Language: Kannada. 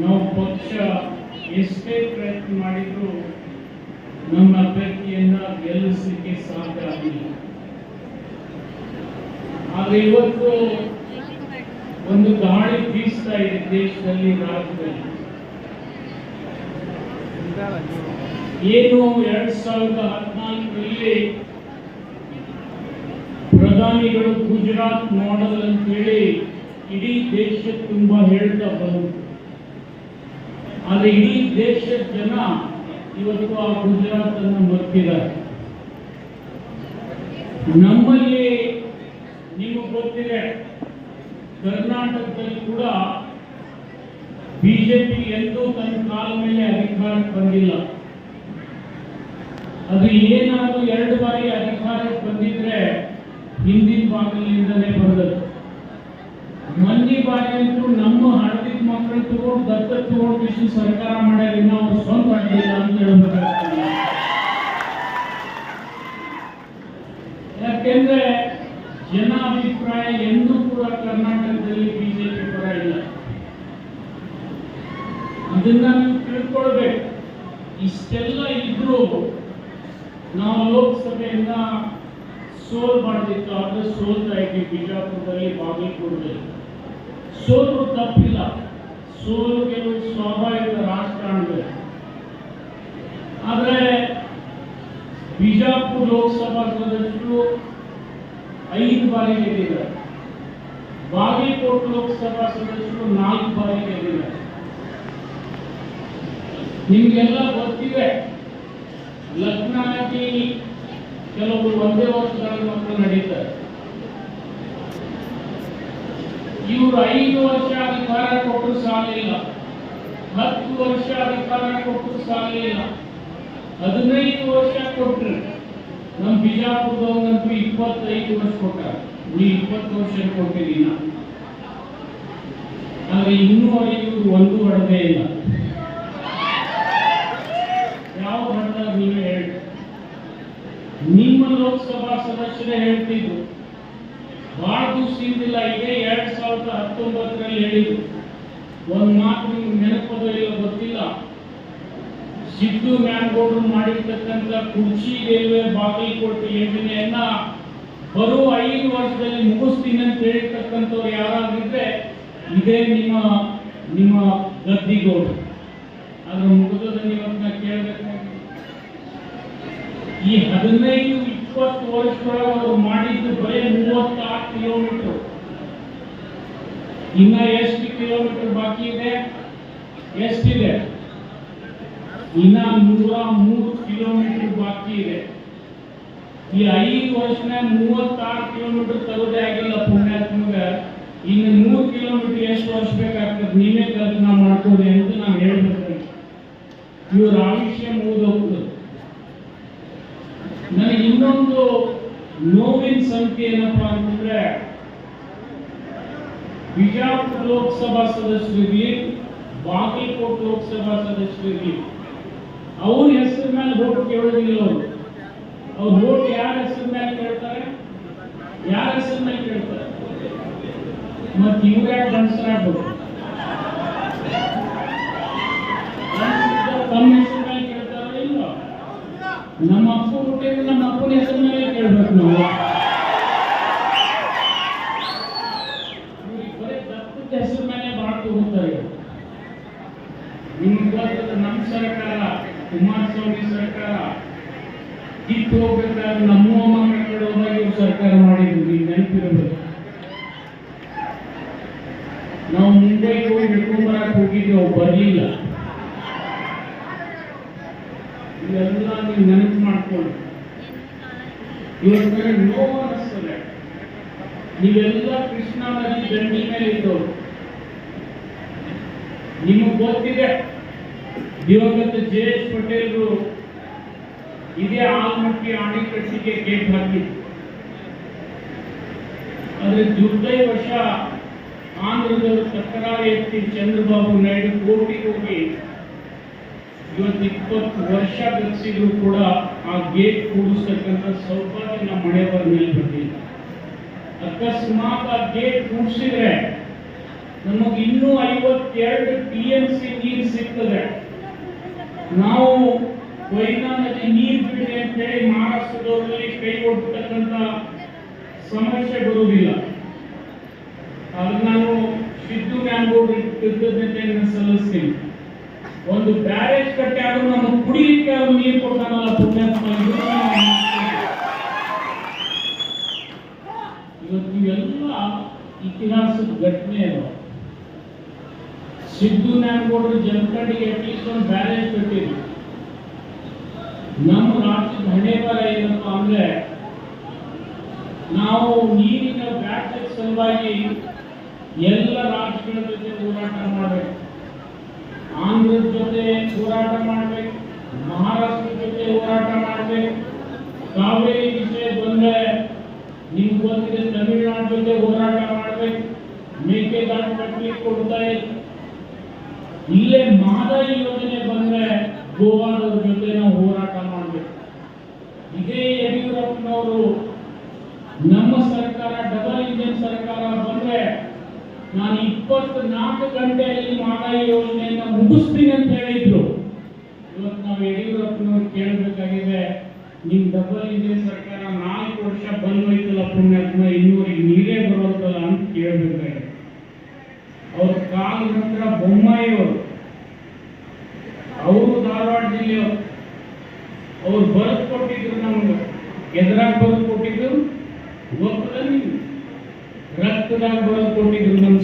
ನಾವು ಪಕ್ಷ ಎಷ್ಟೇ ಪ್ರಯತ್ನ ಮಾಡಿದ್ರು ನಮ್ಮ ಅಭ್ಯರ್ಥಿಯನ್ನ ಗೆಲ್ಲಿಸಲಿಕ್ಕೆ ಸಾಧ್ಯ ಆಗಿಲ್ಲ. ಆದ್ರೆ ಇವತ್ತು ಒಂದು ಗಾಳಿ ಬೀಸ್ತಾ ಇದೆ ದೇಶದಲ್ಲಿ, ರಾಜ್ಯದಲ್ಲಿ. ಏನು 2014ರಲ್ಲಿ ಪ್ರಧಾನಿಗಳು ಗುಜರಾತ್ ಮಾಡೆಲ್ ಅಂತ ಹೇಳಿ ಇಡೀ ದೇಶ ತುಂಬಾ ಹೇಳ್ತಾ ಬಂದರು. ಆದ್ರೆ ಇಡೀ ದೇಶದ ಜನ ಇವತ್ತು ಆ ಗುಜರಾತ್ ಅನ್ನು ಮರ್ತಿದ್ದಾರೆ. ನಮ್ಮಲ್ಲಿ ನಿಮಗೆ ಗೊತ್ತಿದೆ, ಕರ್ನಾಟಕದಲ್ಲಿ ಕೂಡ ಬಿಜೆಪಿ ಎಂದೂ ತನ್ನ ಕಾಲ ಮೇಲೆ ಅಧಿಕಾರಕ್ಕೆ ಬಂದಿಲ್ಲ. ಅದು ಏನಾದರೂ 2 ಬಾರಿ ಅಧಿಕಾರಕ್ಕೆ ಬಂದಿದ್ರೆ ಹಿಂದಿನ ಭಾಗದಿಂದಲೇ ಬಂದದ್ದು. ಮೊನ್ನೆ ಬಾರಿ ಅಂತೂ ನಮ್ಮ ಹಳದಿದ ಮಕ್ಕಳು ತಗೊಂಡು ದತ್ತ ತಗೊಂಡು ಸರ್ಕಾರ ಮಾಡ್ಯಾರ, ನಾವು ಸ್ವಂತ ಮಾಡಲಿಲ್ಲ ಅಂತ ಹೇಳ್ಬೇಕಾಗ್ತದೆ. ಯಾಕೆಂದ್ರೆ ಜನ ಅಭಿಪ್ರಾಯ ಎಂದೂ ಕೂಡ ಕರ್ನಾಟಕದಲ್ಲಿ ಬಿಜೆಪಿ ಪರ ಇಲ್ಲ. ಅದನ್ನ ನೀವು ತಿಳ್ಕೊಳ್ಬೇಕು. ಇಷ್ಟೆಲ್ಲ ಇದ್ರೂ ನಾವು ಲೋಕಸಭೆಯಿಂದ ಸೋಲ್ ಮಾಡದಿತ್ತು, ಆದ್ರೆ ಸೋಲ್ತಾ ಇದ್ವಿ. ಬಿಜಾಪುರದಲ್ಲಿ, ಬಾಗಲಕೋಟದಲ್ಲಿ ಸೋಲು ತಪ್ಪಿಲ್ಲ. ಸೋಲು ಗೆಲುವು ಸ್ವಾಭಾವಿಕ ರಾಜಕಾರಣದಲ್ಲಿ. ಆದ್ರೆ ಬಿಜಾಪುರ ಲೋಕಸಭಾ ಸದಸ್ಯರು 5 ಬಾರಿ ಗೆದ್ದಿದ್ದಾರೆ. ಬಾಗಲಕೋಟೆ ಲೋಕಸಭಾ ಸದಸ್ಯರು 4 ಬಾರಿ ಗೆದ್ದಿದ್ದಾರೆ. ನಿಮ್ಗೆಲ್ಲ ಗೊತ್ತಿದೆ, ಲಗ್ನ ಆಗಿ ಕೆಲವರು ಒಂದೇ ವರ್ಷಗಳ ಮಕ್ಕಳು ನಡೀತಾರೆ. ಇವರು 5 ವರ್ಷ ಅಧಿಕಾರ ಕೊಟ್ಟರು ಸಾಲಿಲ್ಲ, 10 ವರ್ಷ ಅಧಿಕಾರ ಕೊಟ್ಟರು ಸಾಲಿಲ್ಲ, 15 ವರ್ಷ ಕೊಟ್ಟರು. ನಮ್ಮ ಬಿಜಾಪುರದವ್ರಂತೂ 25 ವರ್ಷ ಕೊಟ್ಟಾರ. ನೀವು 20 ವರ್ಷ ಕೊಟ್ಟಿದ್ದೀನ, ಆದ್ರೆ ಇನ್ನೂವರೆಗೆ ಇವರು ಒಂದು ಹೊಡೆದೇ ಇಲ್ಲ. ಯಾವ ಹೊಡೆದ ನೀವೇ ಹೇಳಿ. ನಿಮ್ಮ ಲೋಕಸಭಾ ಸದಸ್ಯರೇ ಹೇಳ್ತಿದ್ರು, ಬಹಳ ದಿವಸದಿಂದಿಲ್ಲ, ಇದೇ 2019ರಲ್ಲಿ ಹೇಳಿದ್ರು. ಒಂದು ಮಾತು ನಿಮ್ಗೆ ನೆನಪದೋ ಇಲ್ಲ ಗೊತ್ತಿಲ್ಲ, ಸಿದ್ದು ಮ್ಯಾನ್ಗೌಡರು ಮಾಡಿರ್ತಕ್ಕಂಥ ಕುರ್ಚಿ ರೈಲ್ವೆ ಬಾಗಲಕೋಟೆ ಯೋಜನೆಯನ್ನ ಬರುವ 5 ವರ್ಷದಲ್ಲಿ ಮುಗಿಸ್ತೀನಿ ಅಂತ ಹೇಳಿರ್ತಕ್ಕಂಥವ್ರು ಯಾರಾಗಿದ್ರೆ ಇದೇ ನಿಮ್ಮ ಗದ್ದಿಗೌಡರು. ಆದ್ರೆ ಮುಗಿದೋದನ್ನ ಇವತ್ತು ಕೇಳಬೇಕಾಗಿದೆ. ಈ 15-20 ವರ್ಷದೊಳಗೆ ಅವರು ಮಾಡಿದ್ದು ಬರೀ 36 ಕಿಲೋಮೀಟರ್. ಇನ್ನ ಎಷ್ಟು ಕಿಲೋಮೀಟರ್ ಬಾಕಿ ಇದೆ? ಎಷ್ಟಿದೆ? ಇನ್ನ 103 ಕಿಲೋಮೀಟರ್ ಬಾಕಿ ಇದೆ. ಈ 5 ವರ್ಷನ 36 ಕಿಲೋಮೀಟರ್ ತಗೋದೇ ಆಗಿಲ್ಲ ಪುಣ್ಯಾತ್ಮಗ. ಇನ್ನು 3 ಕಿಲೋಮೀಟರ್ ಎಷ್ಟು ವರ್ಷ ಬೇಕಾಗ್ತದೆ ನೀವೇ ಕಲ್ಪನಾ ಮಾಡ್ಕೋದೆ ಅಂತ ನಾವು ಹೇಳ್ಬೇಕು. ಇವ್ರ ಆಯುಷ್ಯ ಮುಗಿದೋಗ್ತದೆ. ನನಗೆ ಇನ್ನೊಂದು ನೋವಿನ ಸಂಖ್ಯೆ ಏನಪ್ಪಾ ಅಂತಂದ್ರೆ, ಬಿಜಾಪುರ ಲೋಕಸಭಾ ಸದಸ್ಯರಿಗೆ, ಬಾಗಲಕೋಟೆ ಲೋಕಸಭಾ ಸದಸ್ಯರಿಗೆ ಅವ್ರ ಹೆಸರು ಮೇಲೆ ವೋಟ್ ಕೇಳೋದಿಲ್ಲ. ಅವ್ರು ವೋಟ್ ಯಾರ ಹೆಸರು ಮೇಲೆ ಕೇಳ್ತಾರೆ? ಯಾರ ಹೆಸರು ಮೇಲೆ ಕೇಳ್ತಾರೆ? ಮತ್ತೆ ಇವ್ರ ಯಾಕೆ ಗಂಡಸರಾಗ್ಬೋದು? ತಮ್ಮ ಹೆಸರು ಮೇಲೆ ಕೇಳ್ತಾರೋ ಇಲ್ಲ? ನಮ್ಮ ಅಪ್ಪ ಹುಟ್ಟಿದ್ರೆ ನಮ್ಮ ಅಪ್ಪನ ಹೆಸರು ಮೇಲೆ ಕೇಳ್ಬೇಕು ನಾವು. ಬರೀ ದತ್ತದ ಹೆಸರು ಮೇಲೆ ಬಾಳ್ತು ಹೋಗ್ತಾರೆ. ನಿಮ್ಗೆ ಗೊತ್ತಿಲ್ಲ, ನಮ್ಮ ಸರ್ಕಾರ, ಕುಮಾರಸ್ವಾಮಿ ಸರ್ಕಾರ ಕಿತ್ತು ಹೋಗ್ಬೇಕಾದ್ರೆ ನಮ್ಮ ಮಕ್ಕಳೋದಾಗ ಇವ್ರು ಸರ್ಕಾರ ಮಾಡಿದ್ರು. ನೀವು ನೆನಪಿರಬೇಕು. ನಾವು ಮುಂಬೈಗೆ ಹೋಗಿ ಹಿಡ್ಕೊಂಬರಕ್ಕೆ ಹೋಗಿದ್ದೇವೆ, ಬರಲಿಲ್ಲ. ಇವೆಲ್ಲ ನೀವು ನೆನಪು ಮಾಡ್ಕೊಳ್ಳಿ. ಇವತ್ತು ನೋವು ಅನಿಸ್ತದೆ. ನೀವೆಲ್ಲ ಕೃಷ್ಣಾ ನದಿ ದಂಡಿ ಮೇಲೆ ಇದ್ದವರು. ನಿಮಗೆ ಗೊತ್ತಿದೆ, ದಿವಂಗತ ಜೆ.ಎಸ್. ಪಟೇಲ್ರು ಇದೇ ಆಲ್ಮಟ್ಟಿ ಅಣೆಕಟ್ಟಿಗೆ ಗೇಟ್ ಹಾಕಿದ್ರು. ಆದ್ರೆ ದುರ್ದೈವಶ ಆಂಧ್ರದವರು ತಕರಾರು ಎತ್ತಿ ಚಂದ್ರಬಾಬು ನಾಯ್ಡು ಕೋರ್ಟಿಗೆ ಹೋಗಿ ಇವತ್ತು 20 ವರ್ಷ ಬೆಳೆಸಿದ್ರು ಕೂಡ ಆ ಗೇಟ್ ಕೂಡಿಸ್ತಕ್ಕಂಥ ಸೌಭಾಗ್ಯ ನಮ್ಮ ಮನೆಯವರ ಮೇಲೆ ಬಂದಿಲ್ಲ. ಅಕಸ್ಮಾತ್ ಆ ಗೇಟ್ ಕೂಡಿಸಿದ್ರೆ ನಮಗೆ ಇನ್ನೂ 52 TMC ನೀರು ಸಿಗ್ತದೆ. ನಾವು ಕೊಯ್ನಾ ನದಿ ನೀರು ಬಿಡಿ ಅಂತ ಹೇಳಿ ಮಹಾರಾಷ್ಟ್ರದವರಲ್ಲಿ ಕೈ ಒಡ್ತಕ್ಕಂಥ ಸಮಸ್ಯೆ ಬರುವುದಿಲ್ಲ. ಆದ್ರೆ ನಾನು ಸಿದ್ದು ಮ್ಯಾನ್ಗೌಡ್ರಿಗೆ ಕೃತಜ್ಞತೆಯನ್ನು ಸಲ್ಲಿಸ್ತೀನಿ. ಒಂದು ಬ್ಯಾರೇಜ್ ಕಟ್ಟಿ ಆದ್ರೂ ನಮಗೆ ಕುಡಿಲಿಕ್ಕೆ ನೀರು ಕೊಡ್ತಾನಲ್ಲ ಪುಣ್ಯಾತ್ಮ. ಇವತ್ತು ಇವೆಲ್ಲ ಇತಿಹಾಸದ ಘಟನೆ ಅಲ್ಲ. ಸಿದ್ದು ಮ್ಯಾನ್ಗೌಡರು ಜಮಖಂಡಿಗೆ ಅಟ್ಲೀಸ್ಟ್ ಒಂದು ಬ್ಯಾರೇಜ್ ಕಟ್ಟಿದ್ರು. ನಮ್ಮ ರಾಜ್ಯದ ಹಣೆ ಬರ ಏನಪ್ಪ ಅಂದ್ರೆ ನಾವು ನೀರಿನ ವ್ಯಾಜ್ಯದ ಸಲುವಾಗಿ ಎಲ್ಲ ರಾಜ್ಯಗಳ ಜೊತೆ ಹೋರಾಟ ಮಾಡಬೇಕು. ಆಂಧ್ರದ ಜೊತೆ ಹೋರಾಟ ಮಾಡಬೇಕು, ಮಹಾರಾಷ್ಟ್ರದ ಜೊತೆ ಹೋರಾಟ ಮಾಡಬೇಕು. ಕಾವೇರಿ ವಿಷಯ ಬಂದ್ರೆ ನಿಮ್ಗೆ ಗೊತ್ತಿದೆ ತಮಿಳುನಾಡು ಜೊತೆ ಹೋರಾಟ ಮಾಡಬೇಕು. ಮೇಕೆದಾಟು ಕಟ್ಟಲಿಕ್ಕೆ ಕೊಡ್ತಾ ಇಲ್ಲ. ಇಲ್ಲೇ ಮಹದಾಯಿ ಯೋಜನೆ ಬಂದ್ರೆ ಗೋವಾದವ್ರ ಜೊತೆ ನಾವು ಹೋರಾಟ ಮಾಡಬೇಕು. ಇದೇ ಯಡಿಯೂರಪ್ಪನವರು ನಮ್ಮ ಸರ್ಕಾರ ಡಬಲ್ ಇಂಜಿನ್ ಸರ್ಕಾರ ಬಂದ್ರೆ ನಾನು 24 ಗಂಟೆಯಲ್ಲಿ ಮಹದಾಯಿ ಯೋಜನೆಯನ್ನ ಮುಗಿಸ್ತೀನಿ ಅಂತ ಹೇಳಿದ್ರು. ಇವತ್ತು ನಾವು ಯಡಿಯೂರಪ್ಪನವ್ರು ಕೇಳಬೇಕಾಗಿದೆ, ನಿಮ್ ಡಬಲ್ ಇಂಜಿನ್ ಸರ್ಕಾರ 4 ವರ್ಷ ಬಂದೋಯ್ತಲ್ಲ ಪುಣ್ಯಾತ್ಮ, ಇನ್ನೂರಿಗೆ ನೀರೇ ಬರೋದಲ್ಲ ಅಂತ ಕೇಳಬೇಕಾಗಿದೆ. ಅವ್ರ ಕಾಲ ನಂತರ ಬೊಮ್ಮಾಯಿ ಅವರು ಧಾರವಾಡ ಜಿಲ್ಲೆಯವರು, ಅವ್ರು ಬರೆದು ಕೊಟ್ಟಿದ್ರು ನಮ್ಗೆ. ಎದುರಾಗ ಬರೆದು ಕೊಟ್ಟಿದ್ರು, ಗೊತ್ತದ ನೀವು, ರಕ್ತದಾಗ ಬರೆದು ಕೊಟ್ಟಿದ್ರು ನಮ್ಮ